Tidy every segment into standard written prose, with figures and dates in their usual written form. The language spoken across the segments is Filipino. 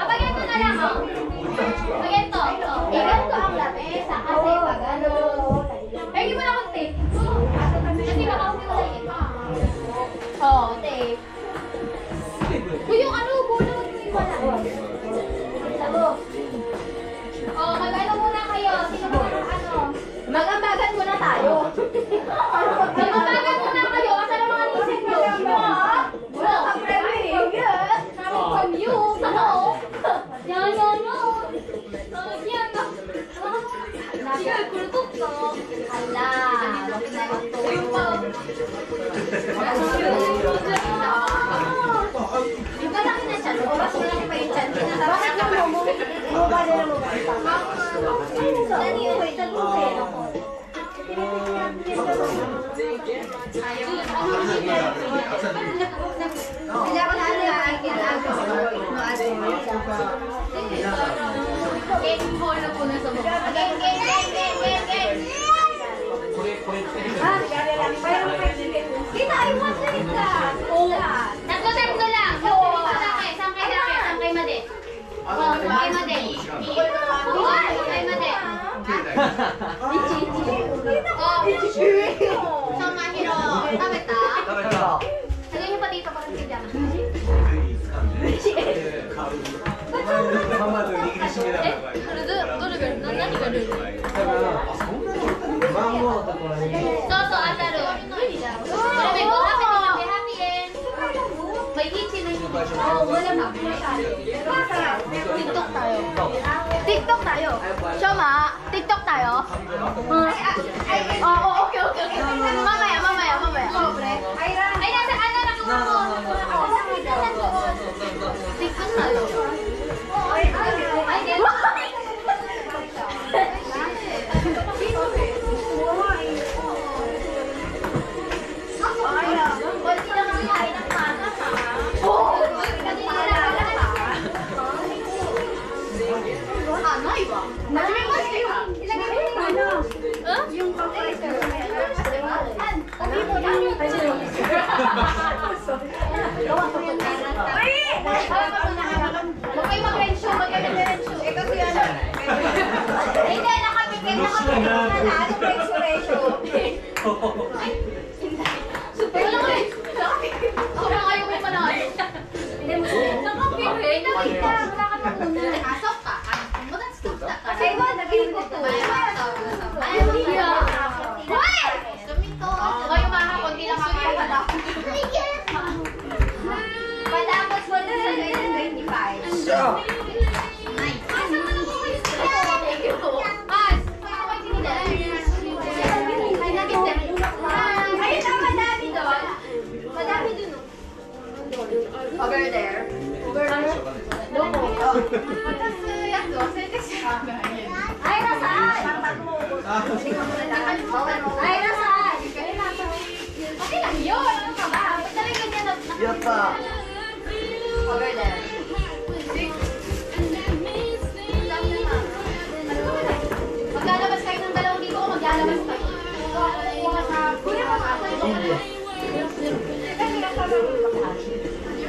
Ganito na lang, oh. Ganito. Ganito ang lamesa kasi pag ano. Pwede mo na akong tape. Kasi nakaunti ko lang ito. Oo, tape. Uy, yung ano, bola mo yung wala. Sabo. Oh, mag-ano muna kayo. Sino ba ano? Mag-ambagan muna tayo. Mag-ambagan muna kayo. Asa na mga nisip nyo? Wala ka pre. From you. Ano? Yan. Yan. Sige, kultok ka. Hala. Bakit na ito? Yung kalaki na siya. Oras mo lang pa yung chan. Bakit na mo? Mukha nila mo ba? Dani yung wait. Kita, ay what na rin ka? Tatlo lang. Saan kay Made? Kay Made. Kay Made. So, Mahiro, tabeta? Lagay niyo pa dito para siya. So, ataro. Happy end. May ichi na yun. Wala na. TikTok tayo. TikTok tayo. Shoma, TikTok tayo. Okay. Mamaya. Ay, nasa ano na TikTok tayo. Yung computer. Huwag kayo mag-rensyo. Eh kasi ano. Hindi, nakapikit na ano rensyo. Ay, super lang eh. Ako na kayo may panahon. Hindi mo siya. Nakapikit. Wala ka na muna. Nakasok ka. Kasi mo, naging ko to. Ay, hindi yan. Hoy! Sumito. Huwag yung mga konti lang ako. Patapos mo na sa 1995. Nice. Asa mo na ko kayo? Thank you. Pas! Ayun na, madami doon. Madami doon. Over there. Loko. Ay, nasaan? Ay, nasaan? Okay lang yun. Ano ka ba? Ba't talaga niya na... Yata. Over there. Maglalabas kayo ng dalawang dito o maglalabas kayo?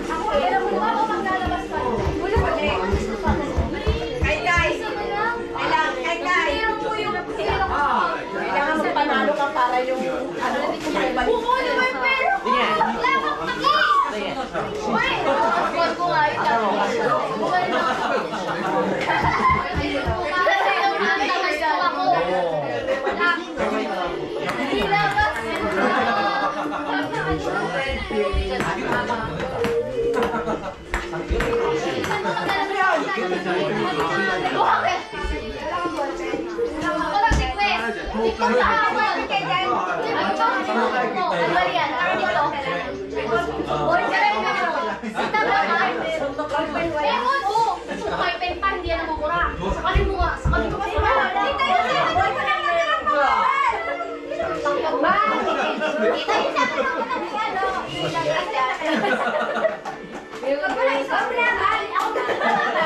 Ako, alam mo ba ako maglalabas kayo? Kailangan magpanalo ka para yung ano dito may balik. Kukunin mo yung pera ko! Lamang pagi! Uy! Kukunin ko nga yun. Kukunin mo. Kasi yung natakas ko ako. Hindi labas. Bakit? TikTok sa hapon! Ano yan? Dito? Boy, sarili ka nyo! Sita ba ka? Ewan! Oo! Sukay pen pa, hindi yan namumura. Sakalin mo nga! Sakalin mo nga! Kita yun sa akin! Boy, sarili ka nyo! Ba? Kita yun sa akin! Ano? Ikaw pala, ikaw pala! Ako na!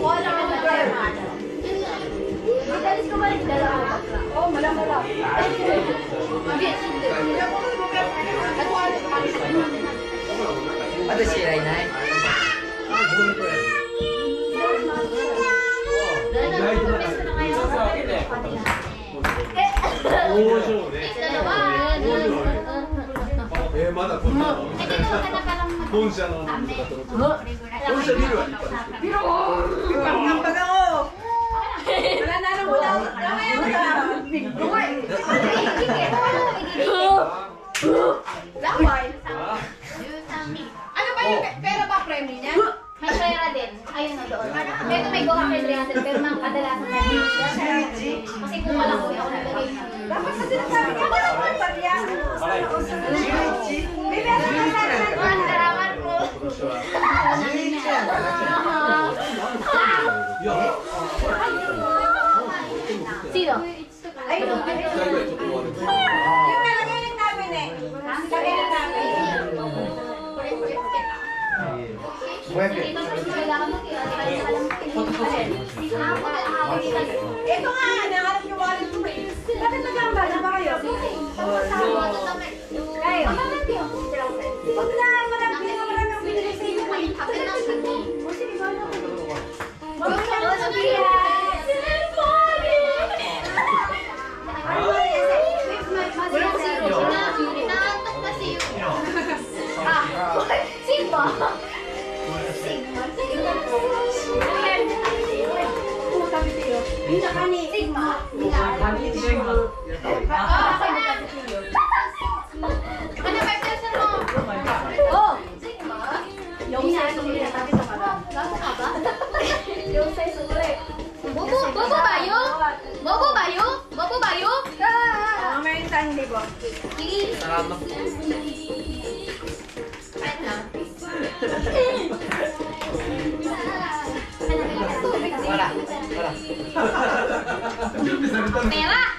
Kuha lang ako ng grama. Italis ko ba yung dalawa? Oh, malam. Ada si Rainay. Pag ako. Wala na nang wala. Mamaya mo na. Lakay. Ano ba yung pera ba premium niya? May pera din. Ayun na doon. Pero may gawa kay 300 pero mga kadalasan na yun. Kasi kung wala ko ako nilagay na. Dapat kasi nasabi niya, wala ko ang pariya. May meron ka sana. Salamat po. Sino? Ay, no. Yung nalagay ng namin eh. Lagay ng namin. Ito nga, nangarap yung wallet mo eh. Bakit nagkamba na ba kayo? Kayo. Pag na, marami ang binili sa inyo. Sige, wala ko. Bobo bayo? Bobo bayo? Bobo bayo? May tandi po. Salamat. Wala. Pera!